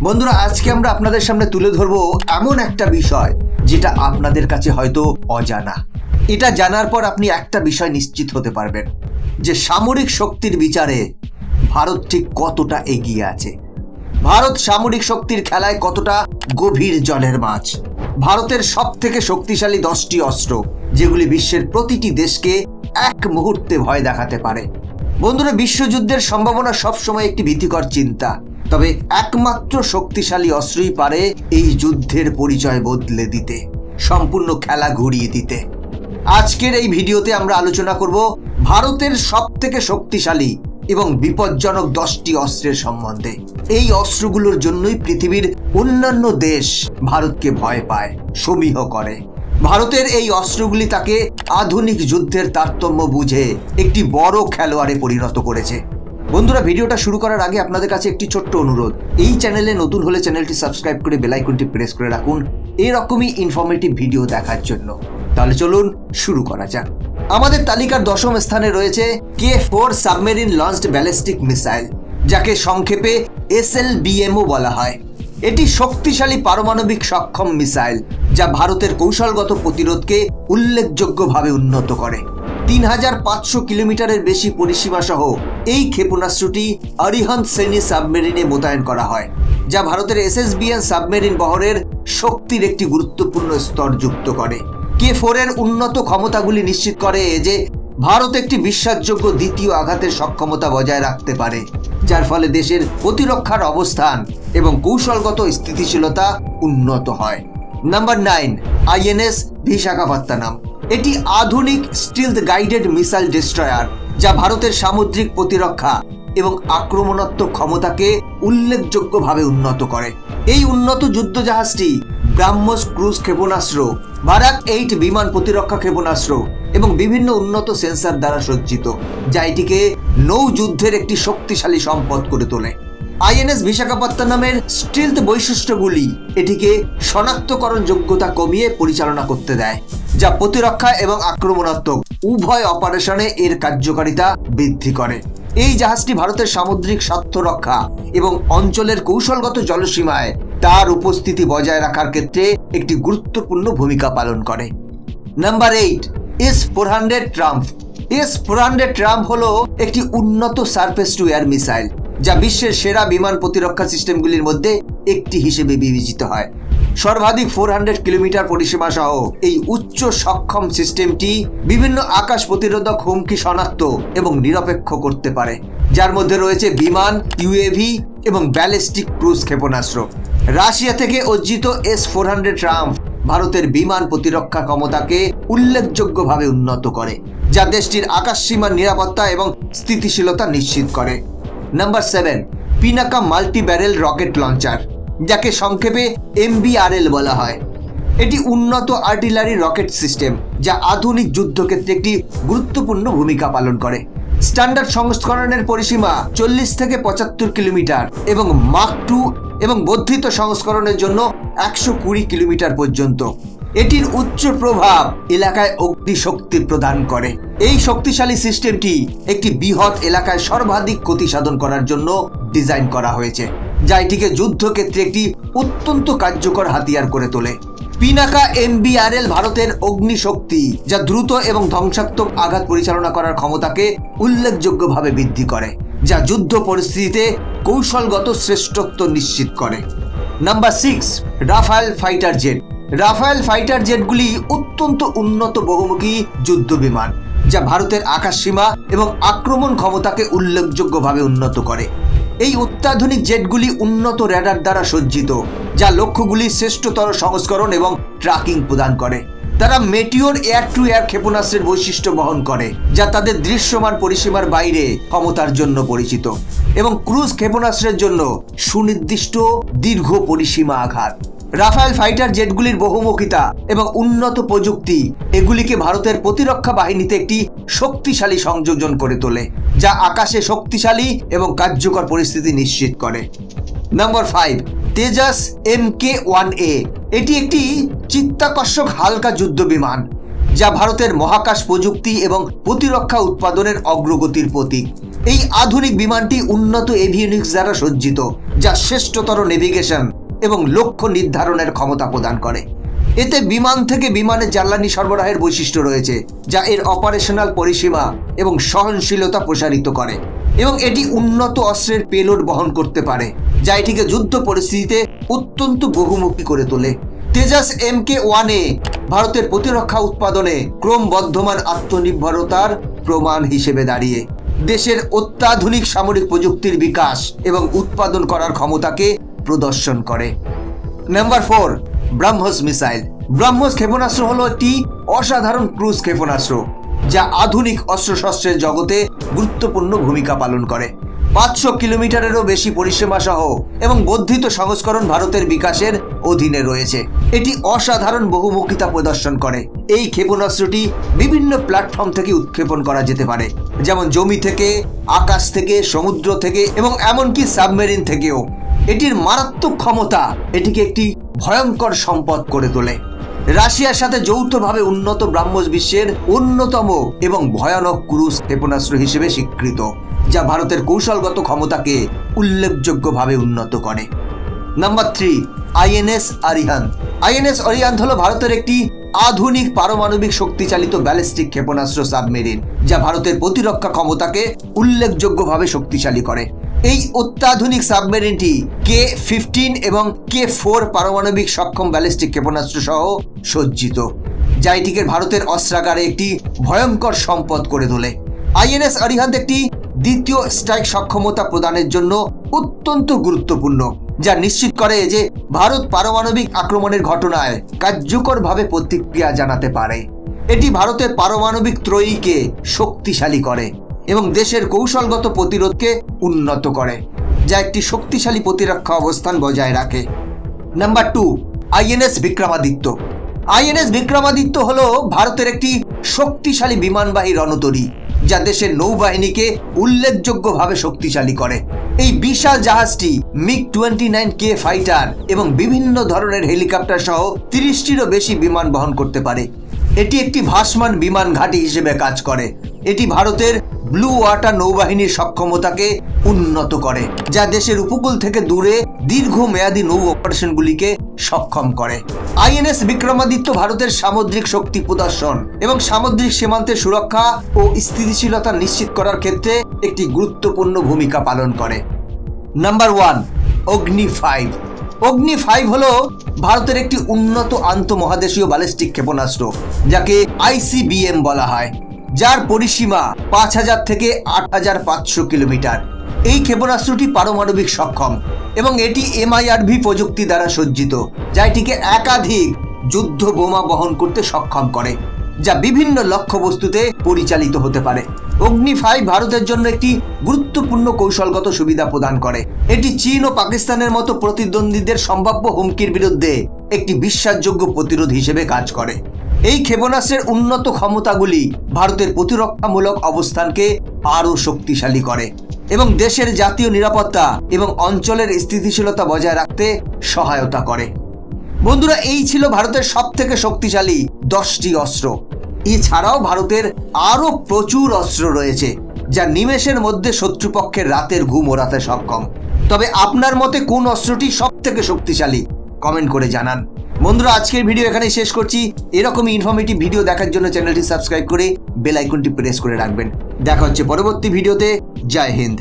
বন্ধুরা, আজকে আমরা আপনাদের সামনে তুলে ধরবো এমন একটা বিষয় যেটা আপনাদের কাছে হয়তো অজানা। এটা জানার পর আপনি একটা বিষয় নিশ্চিত হতে পারবেন যে সামরিক শক্তির বিচারে ভারত ঠিক কতটা এগিয়ে আছে। ভারত সামরিক শক্তির খেলায় কতটা গভীর জলের মাছ। ভারতের সবথেকে শক্তিশালী 10টি অস্ত্র, যেগুলি বিশ্বের প্রতিটি দেশকে এক মুহূর্তে ভয় দেখাতে পারে। বন্ধুরা, বিশ্বযুদ্ধের সম্ভাবনা সবসময় একটি ভীতিকর চিন্তা, তবে একমাত্র শক্তিশালী অস্ত্রই পারে এই যুদ্ধের পরিচয় বদলে দিতে, সম্পূর্ণ খেলা ঘুরিয়ে দিতে। আজকের এই ভিডিওতে আমরা আলোচনা করব ভারতের সবথেকে শক্তিশালী এবং বিপজ্জনক 10টি অস্ত্রের সম্বন্ধে। এই অস্ত্রগুলোর জন্যই পৃথিবীর অন্যান্য দেশ ভারতকে ভয় পায়, সমীহ করে। ভারতের এই অস্ত্রগুলি তাকে আধুনিক যুদ্ধের তারতম্য বুঝে একটি বড় খেলোয়াড়ে পরিণত করেছে। বন্ধুরা, ভিডিওটা শুরু করার আগে আপনাদের কাছে একটি ছোট্ট অনুরোধ, এই চ্যানেলে নতুন হলে চ্যানেলটি সাবস্ক্রাইব করে বেল আইকনটি প্রেস করে রাখুন এরকমই ইনফরমেটিভ ভিডিও দেখার জন্য। তাহলে চলুন শুরু করা যাক। আমাদের তালিকার 10ম স্থানে রয়েছে K4 submarine launched ballistic missile, যাকে সংক্ষেপে SLBMও বলা হয়। এটি শক্তিশালী পারমাণবিক সক্ষম মিসাইল যা ভারতের কৌশলগত প্রতিরোধকে উল্লেখযোগ্যভাবে উন্নত করে। 3500 কিলোমিটারের বেশি পরিসীমা সহ এই ক্ষেপণাস্ত্রটি অরিহান্ত শ্রেণী সাবমেরিনে মোতায়েন করা হয়, যা ভারতের SSBN সাবমেরিন বহরের শক্তির একটি গুরুত্বপূর্ণ স্তর যুক্ত করে। K4 এর উন্নত ক্ষমতাগুলি নিশ্চিত করে যে ভারত একটি বিশ্বাসযোগ্য দ্বিতীয় আঘাতের সক্ষমতা বজায় রাখতে পারে, যার ফলে দেশের প্রতিরক্ষার অবস্থান এবং কৌশলগত স্থিতিশীলতা উন্নত হয়। Number 9, INS Visakhapatnam. এটি আধুনিক স্টিলথ গাইডেড মিসাইল ডিস্ট্রয়ার, যা ভারতের সামুদ্রিক প্রতিরক্ষা এবং আক্রমণাত্মক ক্ষমতাকে উল্লেখযোগ্যভাবে উন্নত করে। এই উন্নত যুদ্ধজাহাজটি ব্রাহ্মস ক্রুজ ক্ষেপণাস্ত্র, বারাক 8 বিমান প্রতিরক্ষা ক্ষেপণাস্ত্র এবং বিভিন্ন উন্নত সেন্সর দ্বারা সজ্জিত, যা এটিকে নৌ যুদ্ধের একটি শক্তিশালী সম্পদ করে তোলে। INS বিশাখাপত্তনমের স্টিলথ বৈশিষ্ট্যগুলি এটিকে শনাক্তকরণ যোগ্যতা কমিয়ে পরিচালনা করতে দেয়, যা প্রতিরক্ষা এবং আক্রমণাত্মক উভয় অপারেশনে এর কার্যকারিতা বৃদ্ধি করে। এই জাহাজটি ভারতের সামুদ্রিক স্বার্থ রক্ষা এবং অঞ্চলের কৌশলগত জলসীমায় তার উপস্থিতি বজায় রাখার ক্ষেত্রে একটি গুরুত্বপূর্ণ ভূমিকা পালন করে। Number 8, S-400 Trump. S-400 Trump হলো একটি উন্নত সারফেস টু এয়ার মিসাইল, যা বিশ্বের সেরা বিমান প্রতিরক্ষা সিস্টেমগুলির মধ্যে একটি হিসেবে বিবেচিত হয়। সর্বাধিক 400 কিলোমিটার পরিসীমা সহ এই উচ্চ সক্ষম সিস্টেমটি বিভিন্ন আকাশ প্রতিরোধক হুমকি শনাক্ত এবং নিরপেক্ষ করতে পারে, যার মধ্যে রয়েছে বিমান, UAV এবং ব্যালিস্টিক ক্রুজ ক্ষেপণাস্ত্র। রাশিয়া থেকে অর্জিত S-400 ট্রাম্প ভারতের বিমান প্রতিরক্ষা ক্ষমতাকে উল্লেখযোগ্যভাবে উন্নত করে, যা দেশটির আকাশসীমার নিরাপত্তা এবং স্থিতিশীলতা নিশ্চিত করে। Number 7, Pinaka multi barrel rocket launcher, যাকে সংক্ষেপে MBRL বলা হয়। এটি উন্নত আর্টিলারি রকেট সিস্টেম, যা আধুনিক যুদ্ধক্ষেত্রে একটি গুরুত্বপূর্ণ ভূমিকা পালন করে। স্ট্যান্ডার্ড সংস্করণের পরিসীমা 40 থেকে 75 কিলোমিটার এবং মাক 2 এবং বর্ধিত সংস্করণের জন্য 120 কিলোমিটার পর্যন্ত। এটির উচ্চ প্রভাব এলাকায় অগ্নিশক্তি প্রদান করে। এই শক্তিশালী সিস্টেমটি একটি বৃহৎ এলাকায় সর্বাধিক ক্ষতি সাধন করার জন্য ডিজাইন করা হয়েছে, যা এটিকে যুদ্ধক্ষেত্রে একটি অত্যন্ত কার্যকর হাতিয়ার করে তোলে। পিনাকা MBRL ভারতের অগ্নিশক্তি, যা দ্রুত এবং ধ্বংসাত্মক আঘাত পরিচালনা করার ক্ষমতাকে উল্লেখযোগ্যভাবে বৃদ্ধি করে, যা যুদ্ধ পরিস্থিতিতে কৌশলগত শ্রেষ্ঠত্ব নিশ্চিত করে। Number 6, Rafale fighter jet. Rafale fighter জেটগুলি অত্যন্ত উন্নত বহুমুখী যুদ্ধ বিমান, যা ভারতের আকাশসীমা এবং আক্রমণ ক্ষমতাকে উল্লেখযোগ্যভাবে উন্নত করে। এই অত্যাধুনিক জেটগুলি উন্নত র্যাডার দ্বারা সজ্জিত, যা লক্ষ্যগুলির শ্রেষ্ঠতর সংস্করণ এবং ট্র্যাকিং প্রদান করে। তারা মেটিওর এয়ার টু এয়ার ক্ষেপণাস্ত্রের বৈশিষ্ট্য বহন করে, যা তাদের দৃশ্যমান পরিসীমার বাইরে ক্ষমতার জন্য পরিচিত, এবং ক্রুজ ক্ষেপণাস্ত্রের জন্য সুনির্দিষ্ট দীর্ঘ পরিসীমা আঘাত। রাফায়েল ফাইটার জেটগুলির বহুমুখিতা এবং উন্নত প্রযুক্তি এগুলিকে ভারতের প্রতিরক্ষা বাহিনীতে একটি শক্তিশালী সংযোজন করে তোলে, যা আকাশে শক্তিশালী এবং কার্যকর পরিস্থিতি নিশ্চিত করে। Number 5, Tejas MK-1A। এটি একটি চিত্তাকর্ষক হালকা যুদ্ধ বিমান, যা ভারতের মহাকাশ প্রযুক্তি এবং প্রতিরক্ষা উৎপাদনের অগ্রগতির প্রতীক। এই আধুনিক বিমানটি উন্নত এভিওনিক্স দ্বারা সজ্জিত, যা শ্রেষ্ঠতর নেভিগেশন এবং লক্ষ্য নির্ধারণের ক্ষমতা প্রদান করে। এতে বিমান থেকে বিমানে জ্বালানি সরবরাহের বৈশিষ্ট্য রয়েছে, যা এর অপারেশনাল পরিসীমা এবং সহনশীলতা প্রসারিত করে, এবং এটি উন্নত অস্ত্রের পেলোড বহন করতে পারে, যা এটিকে যুদ্ধ পরিস্থিতিতে অত্যন্ত বহুমুখী করে তোলে। তেজাস MK-1A ভারতের প্রতিরক্ষা উৎপাদনে ক্রমবর্ধমান আত্মনির্ভরতার প্রমাণ হিসেবে দাঁড়িয়ে দেশের অত্যাধুনিক সামরিক প্রযুক্তির বিকাশ এবং উৎপাদন করার ক্ষমতাকে প্রদর্শন করে। Number 4, BrahMos missile. ব্রাহ্মস ক্ষেপণাস্ত্র হলো একটি অসাধারণ ক্রুজ ক্ষেপণাস্ত্র, যা আধুনিক অস্ত্রশস্ত্রের জগতে গুরুত্বপূর্ণ ভূমিকা পালন করে। 500 কিলোমিটারেরও বেশি পরিসীমা সহ এবং বর্ধিত সংস্করণ ভারতের বিকাশের অধীনে রয়েছে। এটি অসাধারণ বহুমুখিতা প্রদর্শন করে। এই ক্ষেপণাস্ত্রটি বিভিন্ন প্ল্যাটফর্ম থেকে উৎক্ষেপণ করা যেতে পারে, যেমন জমি থেকে, আকাশ থেকে, সমুদ্র থেকে এবং এমনকি সাবমেরিন থেকেও। এটির মারাত্মক ক্ষমতা এটিকে একটি ভয়ঙ্কর সম্পদ করে তোলে। রাশিয়ার সাথে যৌথভাবে উন্নত ব্রাহ্মস বিশ্বের অন্যতম এবং ভয়ানক ক্রুজ ক্ষেপণাস্ত্র হিসেবে স্বীকৃত, যা ভারতের কৌশলগত ক্ষমতাকে উল্লেখযোগ্যভাবে উন্নত করে। Number 3, INS Arihant. INS Arihant হলো ভারতের একটি আধুনিক পারমাণবিক শক্তিচালিত ব্যালিস্টিক ক্ষেপণাস্ত্র সাবমেরিন, যা ভারতের প্রতিরক্ষা ক্ষমতাকে উল্লেখযোগ্যভাবে শক্তিশালী করে। এই অত্যাধুনিক সাবমেরিনটি K-15 এবং K-4 পারমাণবিক সক্ষম ব্যালিস্টিক ক্ষেপণাস্ত্র সহ সজ্জিত, যা এটিকে ভারতের অস্ত্রাগারে একটি ভয়ঙ্কর সম্পদ করে তোলে। INS আরিহান্ত একটি দ্বিতীয় স্ট্রাইক সক্ষমতা প্রদানের জন্য অত্যন্ত গুরুত্বপূর্ণ, যা নিশ্চিত করে যে ভারত পারমাণবিক আক্রমণের ঘটনায় কার্যকরভাবে প্রতিক্রিয়া জানাতে পারে। এটি ভারতের পারমাণবিক ত্রয়ীকে শক্তিশালী করে এবং দেশের কৌশলগত প্রতিরোধকে উন্নত করে, যা একটি শক্তিশালী প্রতিরক্ষা অবস্থান বজায় রাখে। Number 2, INS Vikramaditya. INS Vikramaditya হলো ভারতের একটি শক্তিশালী বিমানবাহী রণতরী, যা দেশের নৌবাহিনীকে উল্লেখযোগ্যভাবে শক্তিশালী করে। এই বিশাল জাহাজটি MiG-29K ফাইটার এবং বিভিন্ন ধরনের হেলিকপ্টার সহ 30টিরও বেশি বিমান বহন করতে পারে। এটি একটি ভাসমান বিমান ঘাঁটি হিসেবে কাজ করে। এটি ভারতের ব্লু ওয়াটার নৌবাহিনীর সক্ষমতাকে উন্নত করে, যা দেশের উপকূল থেকে দূরে দীর্ঘমেয়াদী নৌ অপারেশনগুলিকে সক্ষম করে। INS বিক্রমাদিত্য ভারতের সামুদ্রিক শক্তি প্রদর্শন এবং সামুদ্রিক সীমান্তের সুরক্ষা ও স্থিতিশীলতা নিশ্চিত করার ক্ষেত্রে একটি গুরুত্বপূর্ণ ভূমিকা পালন করে। নাম্বার 1, অগ্নি 5। অগ্নি 5 হলো ভারতের একটি উন্নত আন্তঃমহাদেশীয় ব্যালিস্টিক ক্ষেপণাস্ত্র, যাকে ICBM বলা হয়, যার পরিসীমা 5000 থেকে 8500 কিলোমিটার। এই ক্ষেপণাস্ত্রটি পারমাণবিক সক্ষম এবং এটি MIRV প্রযুক্তি দ্বারা সজ্জিত, যা এটিকে একাধিক যুদ্ধ বোমা বহন করতে সক্ষম করে, যা বিভিন্ন লক্ষ্যবস্তুতে পরিচালিত হতে পারে। অগ্নি 5 ভারতের জন্য একটি গুরুত্বপূর্ণ কৌশলগত সুবিধা প্রদান করে। এটি চীন ও পাকিস্তানের মতো প্রতিদ্বন্দ্বীদের সম্ভাব্য হুমকির বিরুদ্ধে একটি বিশ্বাসযোগ্য প্রতিরোধ হিসেবে কাজ করে। এই ক্ষেপণাস্ত্রের উন্নত ক্ষমতাগুলি ভারতের প্রতিরক্ষামূলক অবস্থানকে আরও শক্তিশালী করে এবং দেশের জাতীয় নিরাপত্তা এবং অঞ্চলের স্থিতিশীলতা বজায় রাখতে সহায়তা করে। বন্ধুরা, এই ছিল ভারতের সবথেকে শক্তিশালী 10টি অস্ত্র। এছাড়াও ভারতের আরও প্রচুর অস্ত্র রয়েছে, যা নিমেষের মধ্যে শত্রুপক্ষের রাতের ঘুম ওড়াতে সক্ষম। তবে আপনার মতে কোন অস্ত্রটি সবথেকে শক্তিশালী? কমেন্ট করে জানান। বন্ধুরা, আজকের ভিডিও এখানেই শেষ করছি। এরকমই ইনফরমেটিভ ভিডিও দেখার জন্য চ্যানেলটি সাবস্ক্রাইব করে বেল আইকনটি প্রেস করে রাখবেন। দেখা হচ্ছে পরবর্তী ভিডিওতে। জয় হিন্দ।